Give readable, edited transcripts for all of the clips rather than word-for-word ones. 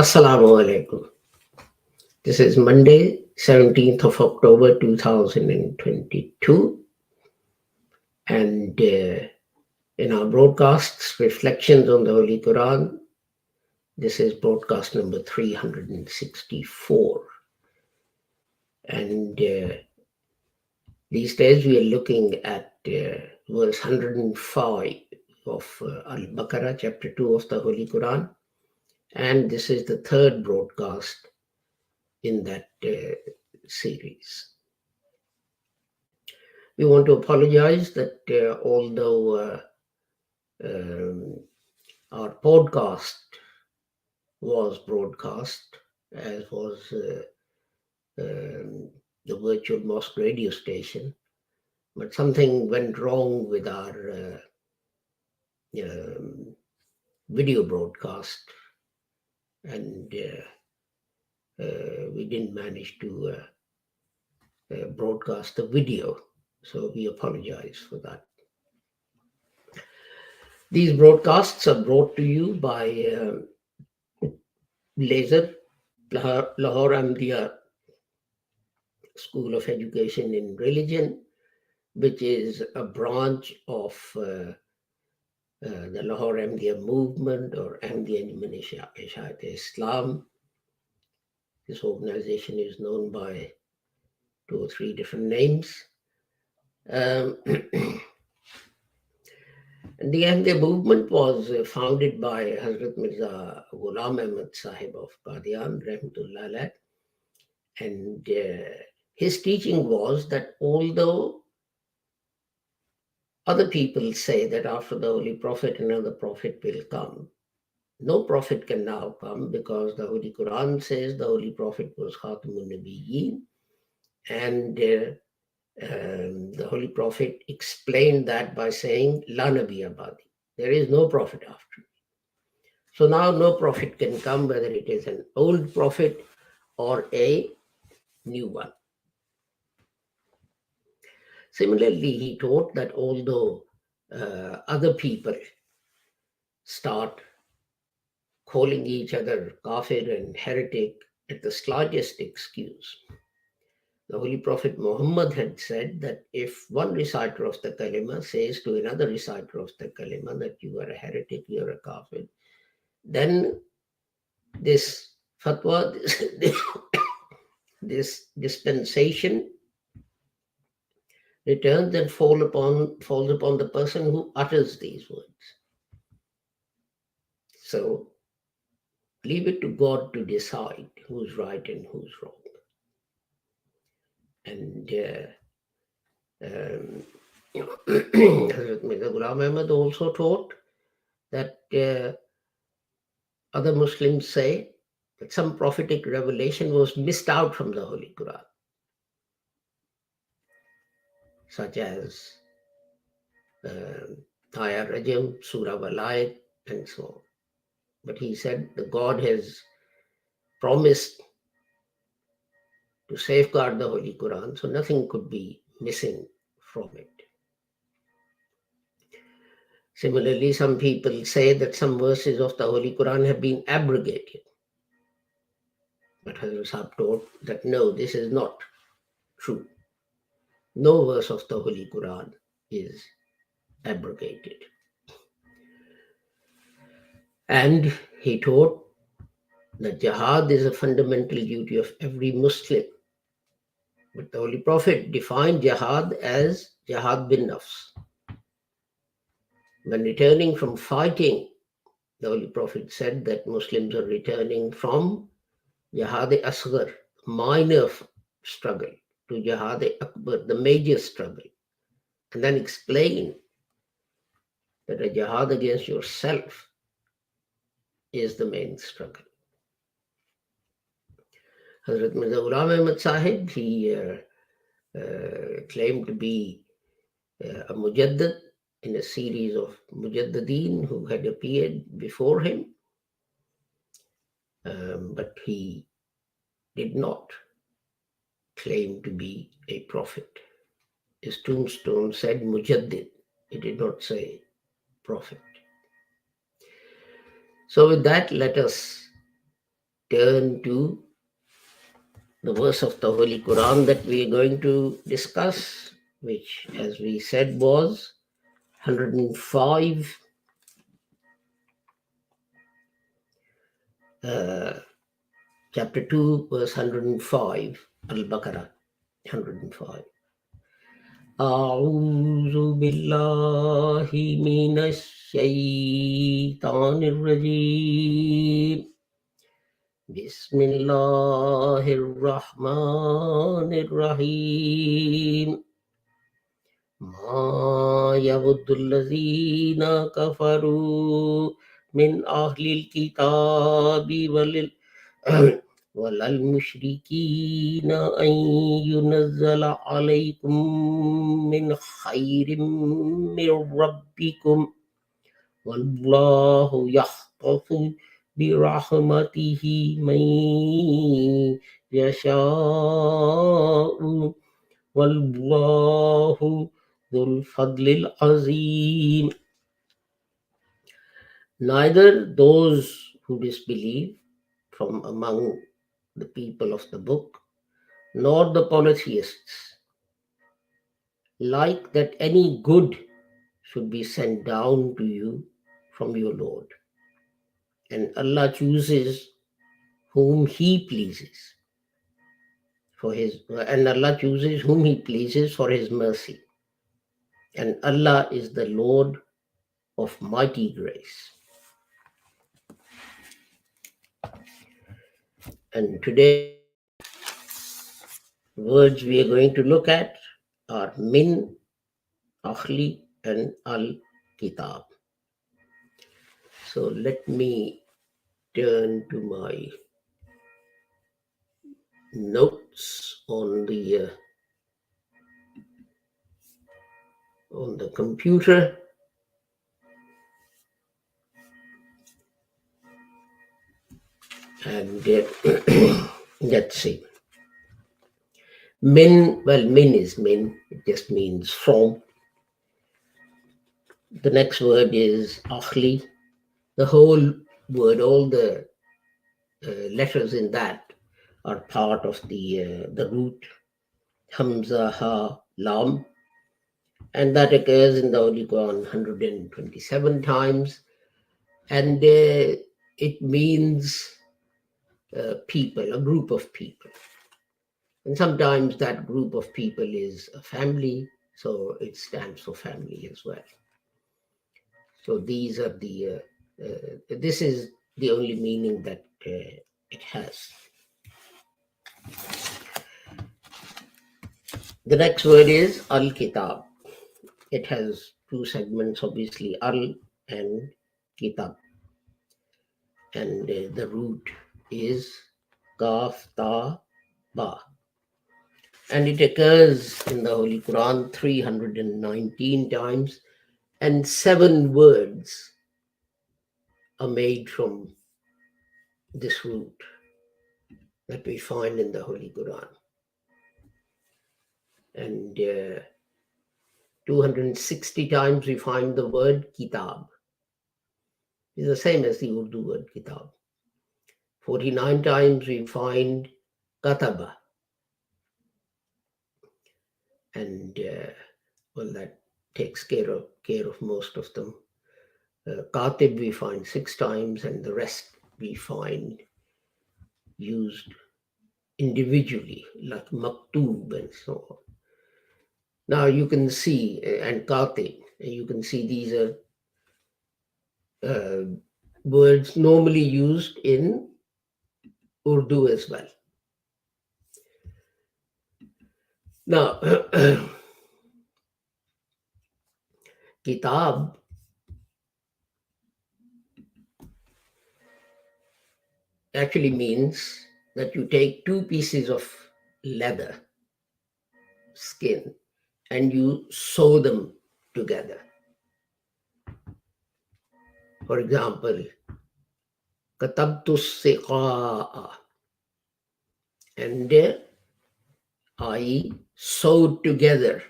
Assalamu alaikum. This is Monday, 17th of October 2022, and in our broadcasts, Reflections on the Holy Quran, this is broadcast number 364. And these days we are looking at verse 105 of Al-Baqarah, chapter 2 of the Holy Quran, and this is the third broadcast in that series. We want to apologize that although our podcast was broadcast, as was the virtual mosque radio station, but something went wrong with our video broadcast, and we didn't manage to broadcast the video. So we apologize for that. These broadcasts are brought to you by Laser, Lahore Ahmadiyya School of Education in Religion, which is a branch of the Lahore Ahmadiyya movement or Ahmadiyya Ishayat Islam. This organization is known by 2 or 3 different names. And the Ahmadiyya movement was founded by Hazrat Mirza Ghulam Ahmad Sahib of Qadian, Rahmatullah Alayh. And his teaching was that although other people say that after the Holy Prophet another prophet will come, no prophet can now come, because the Holy Quran says the Holy Prophet was Khatamun Nabiyyin, and the Holy Prophet explained that by saying, La Nabi Abadi, there is no prophet after me. So now no prophet can come, whether it is an old prophet or a new one. Similarly, he taught that although other people start calling each other kafir and heretic at the slightest excuse, the Holy Prophet Muhammad had said that if one reciter of the kalima says to another reciter of the kalima that you are a heretic, you are a kafir, then this fatwa, this dispensation returns and falls upon the person who utters these words. So leave it to God to decide who's right and who's wrong. And Hazrat Mirza Ghulam Ahmad also taught that other Muslims say that some prophetic revelation was missed out from the Holy Quran, such as Ayah Rajam, Surah Walayat, and so on. But he said the God has promised to safeguard the Holy Quran, so nothing could be missing from it. Similarly, some people say that some verses of the Holy Quran have been abrogated. But Hazrat Sahib taught that no, this is not true. No verse of the Holy Quran is abrogated. And he taught that jihad is a fundamental duty of every Muslim. But the Holy Prophet defined jihad as jihad bin nafs. When returning from fighting, the Holy Prophet said that Muslims are returning from jihad-e-asghar, minor struggle, to jihad-e-akbar, the major struggle. And then explain that a jihad against yourself is the main struggle. Hazrat Mirza Ghulam Ahmad Sahib, he claimed to be a mujaddid in a series of mujaddideen who had appeared before him, but he did not claim to be a prophet. His tombstone said mujaddid. It did not say prophet. So with that, let us turn to the verse of the Holy Quran that we are going to discuss, which, as we said, was 105, chapter 2, verse 105, Al-Baqarah, 105. أعوذ بالله من الشيطان الرجيم بسم الله الرحمن الرحيم ما يود الذين كفروا من أهل الكتاب ولا المشركين أن ينزل عليكم من خير من ربكم والله يختص برحمته من يشاء والله ذو الفضل العظيم. Neither those who disbelieve from among the people of the book, nor the polytheists, like that any good should be sent down to you from your Lord. And Allah chooses whom He pleases and Allah chooses whom He pleases for His mercy. And Allah is the Lord of mighty grace. And today, words we are going to look at are min, akhli, and al-kitab. So let me turn to my notes on the computer. And let's see. Min is min. It just means from. The next word is akhli. The whole word, all the letters in that are part of the root Hamza, Ha, Lam. And that occurs in the Holy Quran 127 times. And it means people, a group of people. And sometimes that group of people is a family, so it stands for family as well. So these are this is the only meaning that it has. The next word is Al-Kitab. It has two segments, obviously, Al and Kitab. And the root is Kaf, Ta, Ba. And it occurs in the Holy Quran 319 times, and 7 words are made from this root that we find in the Holy Quran. And 260 times we find the word Kitab. It's the same as the Urdu word Kitab. 49 times we find Kataba. And that takes care of most of them. Katib we find 6 times, and the rest we find used individually, like Maktub and so on. Now you can see, and Katib, you can see these are words normally used in Urdu as well. Now, Kitab actually means that you take 2 pieces of leather, skin, and you sew them together. For example, Katabtu siqa'a, and I sewed together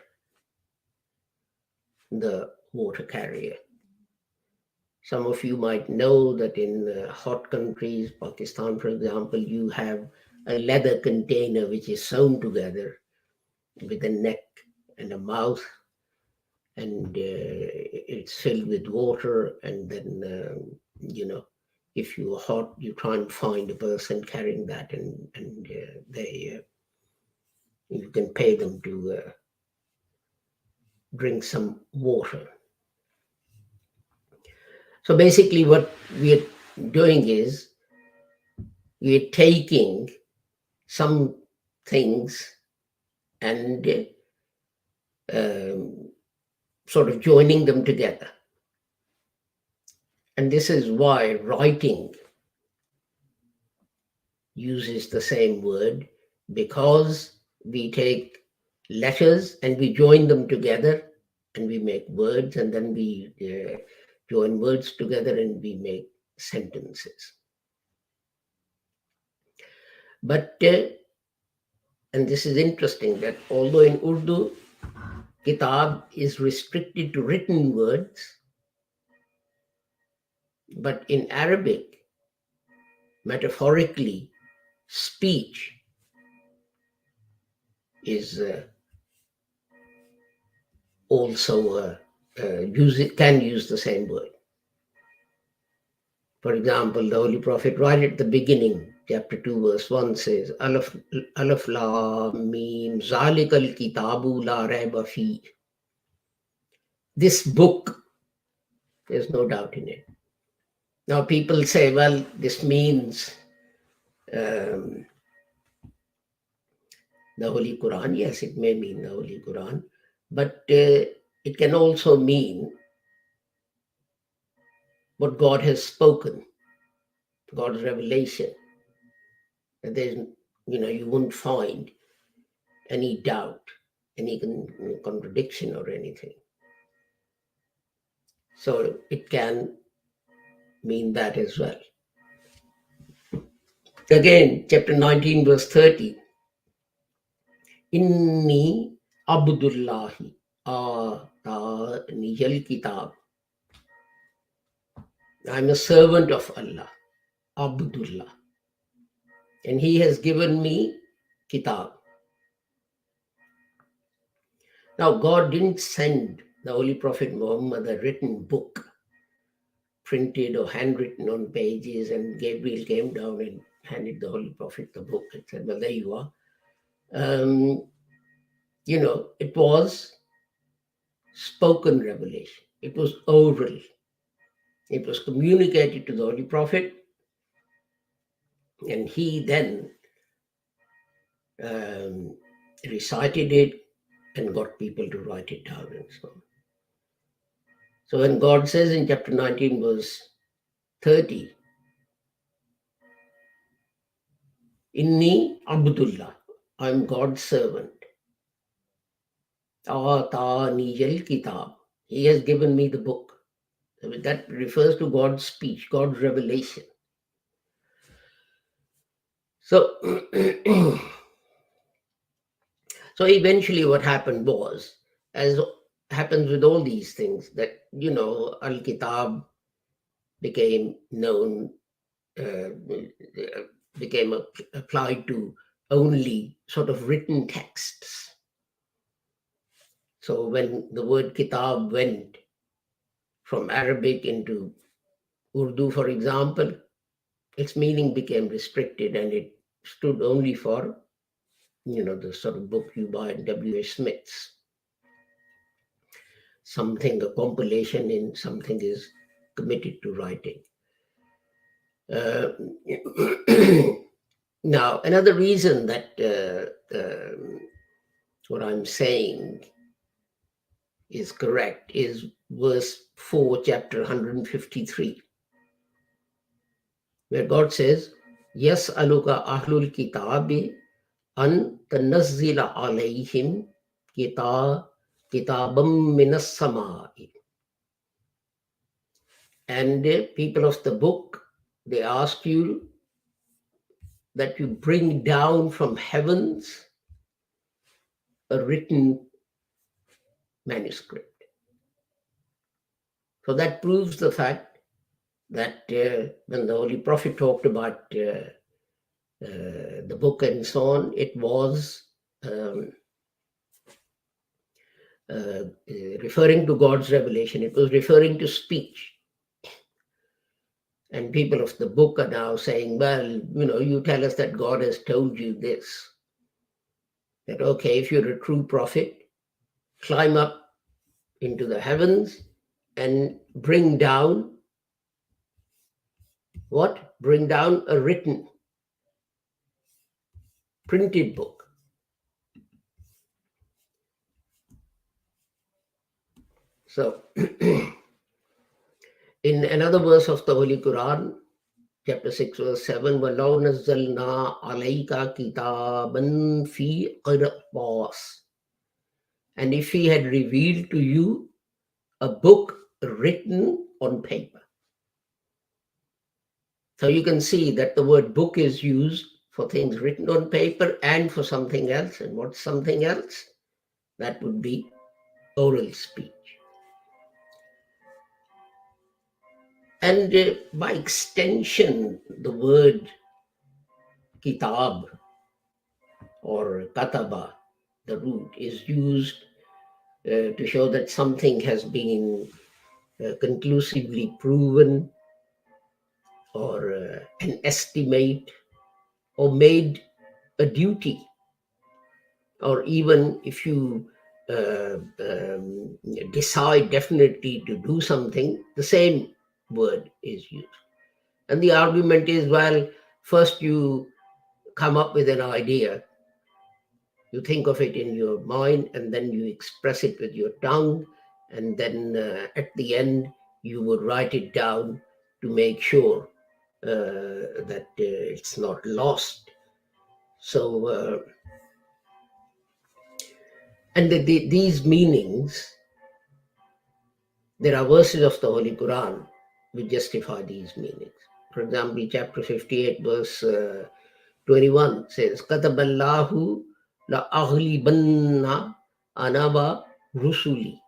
the water carrier. Some of you might know that in hot countries, Pakistan, for example, you have a leather container which is sewn together with a neck and a mouth, and it's filled with water. And then, if you're hot, you try and find a person carrying that, and you can pay them to drink some water. So basically, what we're doing is we're taking some things and sort of joining them together. And this is why writing uses the same word, because we take letters and we join them together and we make words, and then we join words together and we make sentences. But, and this is interesting, that although in Urdu, kitab is restricted to written words, but in Arabic, metaphorically, speech is also can use the same word. For example, the Holy Prophet, right at the beginning, chapter 2, verse 1 says, Alaf Lam Mim Zalikal Kitabu La Raiba Fi. This book, there's no doubt in it. Now people say, well, this means the Holy Quran. Yes, it may mean the Holy Quran, but it can also mean what God has spoken, God's revelation. And there's, you won't find any doubt, any contradiction or anything. So it can mean that as well. Again, chapter 19, verse 30. Inni Abdullahi Nijal Kitab. I'm a servant of Allah, Abdullah. And he has given me Kitab. Now, God didn't send the Holy Prophet Muhammad a written book, printed or handwritten on pages, and Gabriel came down and handed the Holy Prophet the book and said, well, there you are. It was spoken revelation. It was oral. It was communicated to the Holy Prophet, and he then recited it and got people to write it down and so on. So when God says in chapter 19, verse 30, Inni Abdullah, I'm God's servant. Nijal Kitab, he has given me the book. That refers to God's speech, God's revelation. So, so eventually what happened was, as happens with all these things, that, Al-Kitab became known, became applied to only sort of written texts. So when the word Kitab went from Arabic into Urdu, for example, its meaning became restricted, and it stood only for, the sort of book you buy at W.H. Smith's. Something, a compilation in something is committed to writing. Now, another reason that what I'm saying is correct is verse 4, chapter 153, where God says, Yas'aluka ahlul kitabi an tanazzila alayhim kitabam minas samai. And people of the book, they ask you that you bring down from heavens a written manuscript. So that proves the fact that when the Holy Prophet talked about the book and so on, it was um, referring to God's revelation. It was referring to speech. And people of the book are now saying, well, you tell us that God has told you this. That, okay, if you're a true prophet, climb up into the heavens and bring down what? Bring down a written, printed book. So, in another verse of the Holy Quran, chapter 6, verse 7, وَلَوْ نَزَّلْنَا عَلَيْكَ كِتَابًا فِي قِرْطَاسٍ. And if he had revealed to you a book written on paper. So you can see that the word book is used for things written on paper and for something else. And what's something else? That would be oral speech. And by extension, the word kitab or kataba, the root, is used to show that something has been conclusively proven, or an estimate, or made a duty. Or even if you decide definitely to do something, the same word is used. And the argument is, well, first you come up with an idea, you think of it in your mind, and then you express it with your tongue, and then at the end you would write it down to make sure that it's not lost. So and these meanings, there are verses of the Holy Quran which justify these meanings. For example, chapter 58, verse 21 says, Kataballahu la aghlibanna anaba rusuli.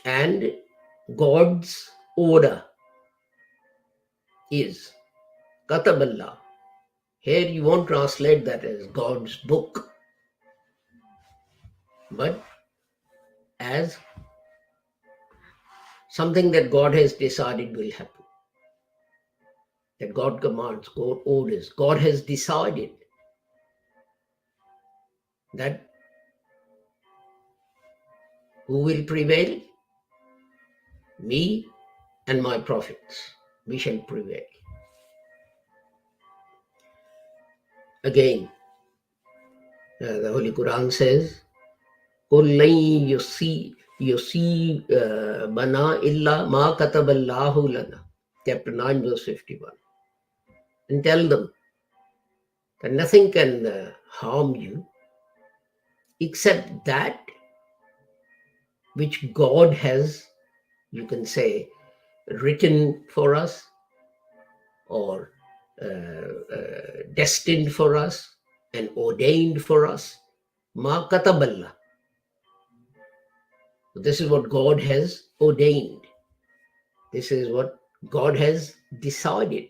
And God's order is Kataballah. Here you won't translate that as God's book, but as something that God has decided will happen. That God commands, God orders. God has decided that who will prevail? Me and my prophets. We shall prevail. Again, the Holy Quran says, قُلْ لَن يُصِيبَنَا إِلَّا مَا كَتَبَ اللَّهُ لَنَا. Chapter 9, verse 51. And tell them that nothing can harm you except that which God has, you can say, written for us, or destined for us and ordained for us. Ma kataballah. This is what God has ordained. This is what God has decided.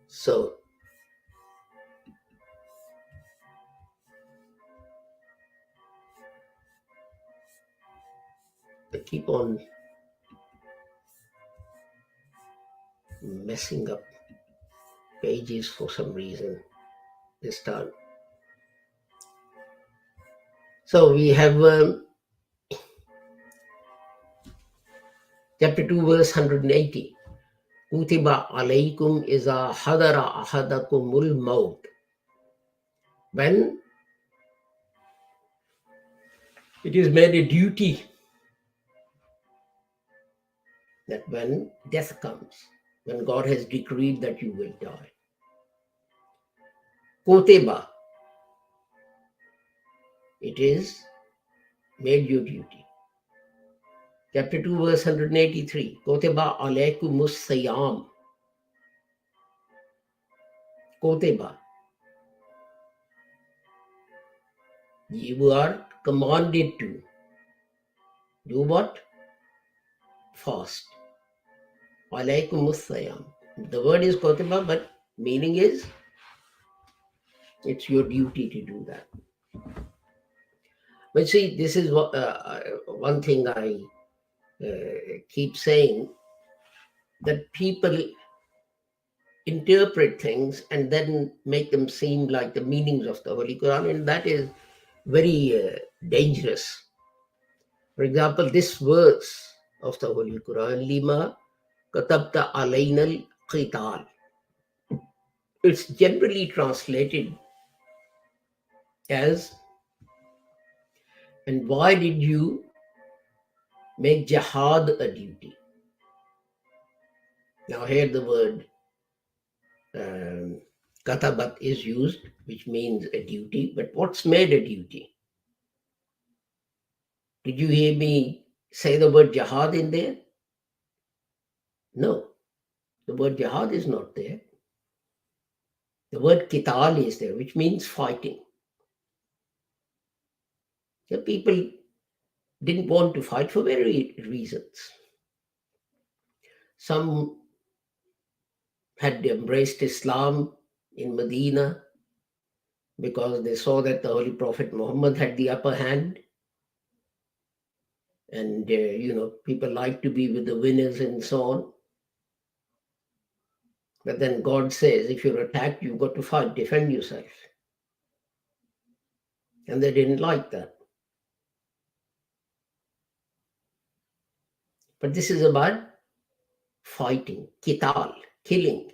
So I keep on messing up pages for some reason this time. So we have chapter 2, verse 180. Kutiba alaykum iza hadara ahadakumul maut. When it is made a duty that when death comes, when God has decreed that you will die. Kutiba, it is made your duty. Chapter 2, verse 183. Kutiba alaykumus siyam. Kutiba. You are commanded to. Do what? Fast. Alaykumus The word is kotiba, but meaning is it's your duty to do that. But see, this is one thing I keep saying, that people interpret things and then make them seem like the meanings of the Holy Quran, and that is very dangerous. For example, this verse of the Holy Quran, Lima katabta alaynal qital, it's generally translated as, and why did you make jihad a duty? Now here the word katabat is used, which means a duty, but what's made a duty? Did you hear me say the word jihad in there? No, the word jihad is not there. The word qital is there, which means fighting. The people didn't want to fight for various reasons. Some had embraced Islam in Medina because they saw that the Holy Prophet Muhammad had the upper hand. And, people like to be with the winners and so on. But then God says, if you're attacked, you've got to fight, defend yourself. And they didn't like that. But this is about fighting, qital, killing.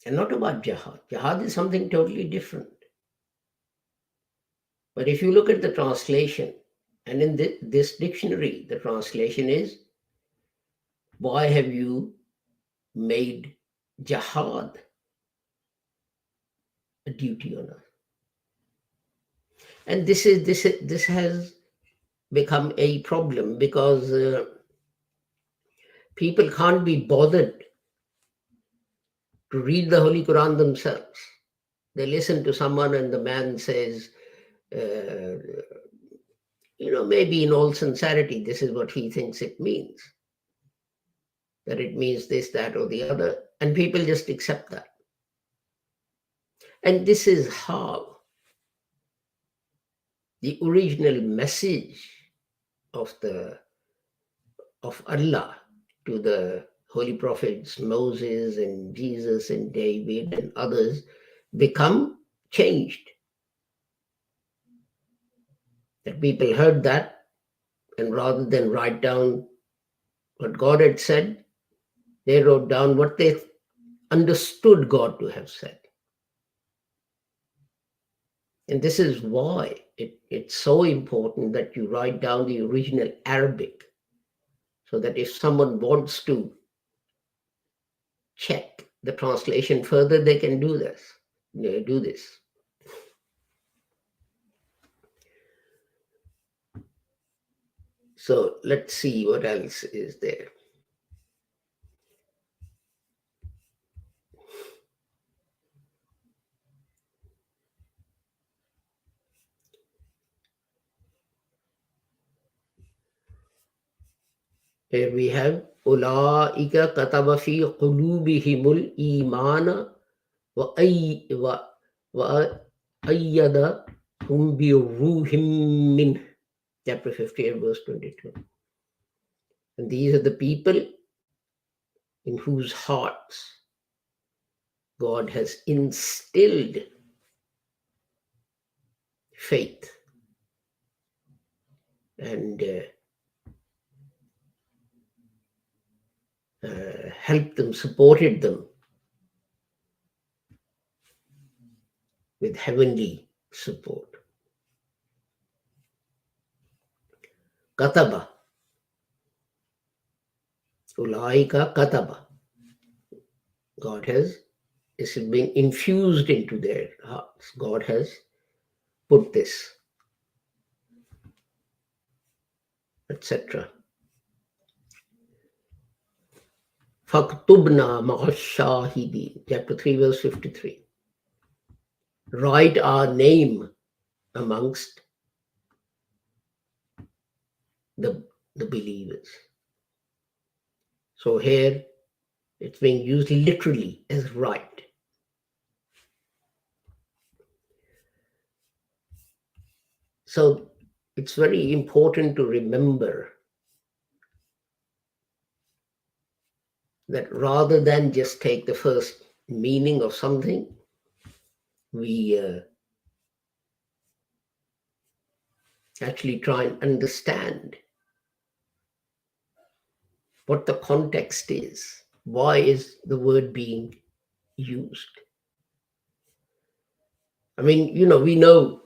And not about jihad. Jihad is something totally different. But if you look at the translation, and in this dictionary, the translation is, why have you made jihad a duty on us? And this has become a problem because people can't be bothered to read the Holy Quran themselves. They listen to someone and the man says, maybe in all sincerity, this is what he thinks it means. That it means this, that, or the other. And people just accept that. And this is how the original message of Allah to the holy prophets Moses and Jesus and David and others become changed. That people heard that, and rather than write down what God had said, they wrote down what they understood God to have said. And this is why it's so important that you write down the original Arabic, so that if someone wants to check the translation further, they can do this. So let's see what else is there. Here we have Ulaika kataba fi qulubihimul imana wa ayyadahum bi ruhim min. Chapter 58, verse 22. And these are the people in whose hearts God has instilled faith and helped them, supported them with heavenly support. Kataba. Ulaika kataba. God has, this has been infused into their hearts. God has put this, etc. Faktubna ma'ashahidin. Chapter 3, verse 53. Write our name amongst the believers. So here it's being used literally as right. So it's very important to remember that rather than just take the first meaning of something, we actually try and understand what the context is. Why is the word being used? I mean, we know,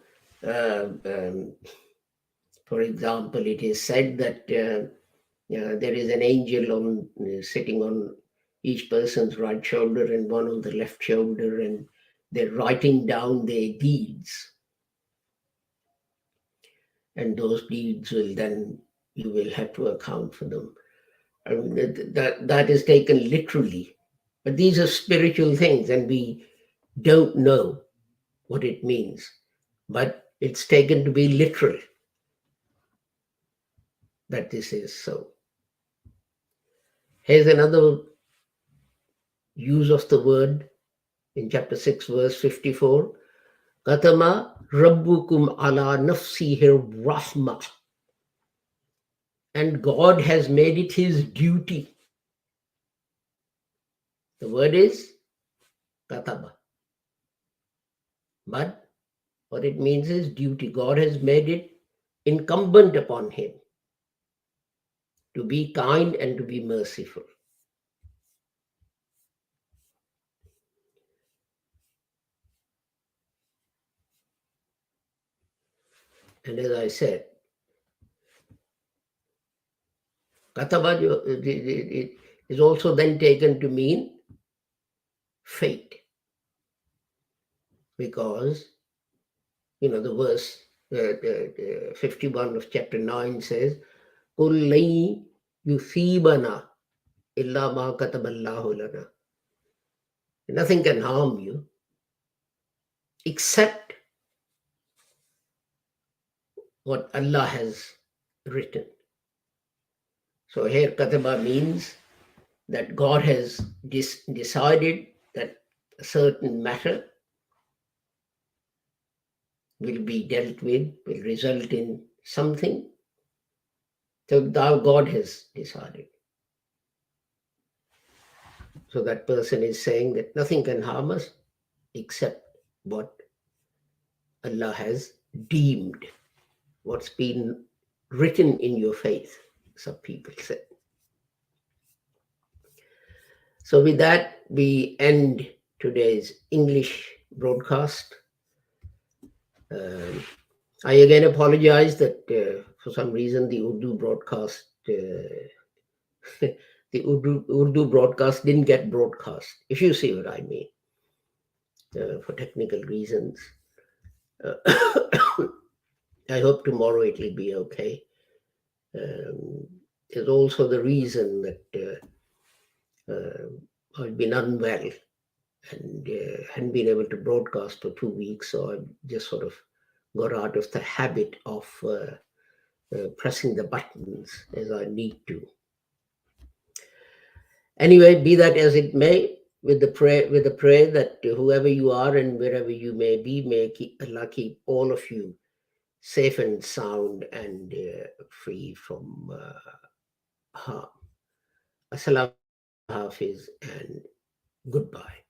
for example, it is said that there is an angel sitting on each person's right shoulder and one on the left shoulder, and they're writing down their deeds. And those deeds will then, you will have to account for them. I mean, that is taken literally. But these are spiritual things, and we don't know what it means. But it's taken to be literal that this is so. Here's another use of the word in chapter 6, verse 54. Katama rabbukum ala nafsihi rahmah. And God has made it his duty. The word is kataba. But what it means is duty. God has made it incumbent upon him to be kind and to be merciful. And as I said, kataba it is also then taken to mean fate. Because, the verse 51 of chapter 9 says, قُلْ لَن يُثِيبَنَا إِلَّا مَا كَتَبَ اللَّهُ لَنَا. Nothing can harm you except what Allah has written. So here kataba means that God has decided that a certain matter will be dealt with, will result in something. So God has decided. So that person is saying that nothing can harm us except what Allah has deemed, what's been written in your faith, some people say. So with that, we end today's English broadcast. I again apologize that for some reason the Urdu broadcast the Urdu broadcast didn't get broadcast, if you see what I mean, for technical reasons. I hope tomorrow it will be okay. There's also the reason that I've been unwell and hadn't been able to broadcast for 2 weeks, so I just sort of got out of the habit of pressing the buttons as I need to. Anyway, be that as it may, with the prayer that whoever you are and wherever you may be, may Allah keep all of you safe and sound and free from harm. Assalamu Hafiz and goodbye.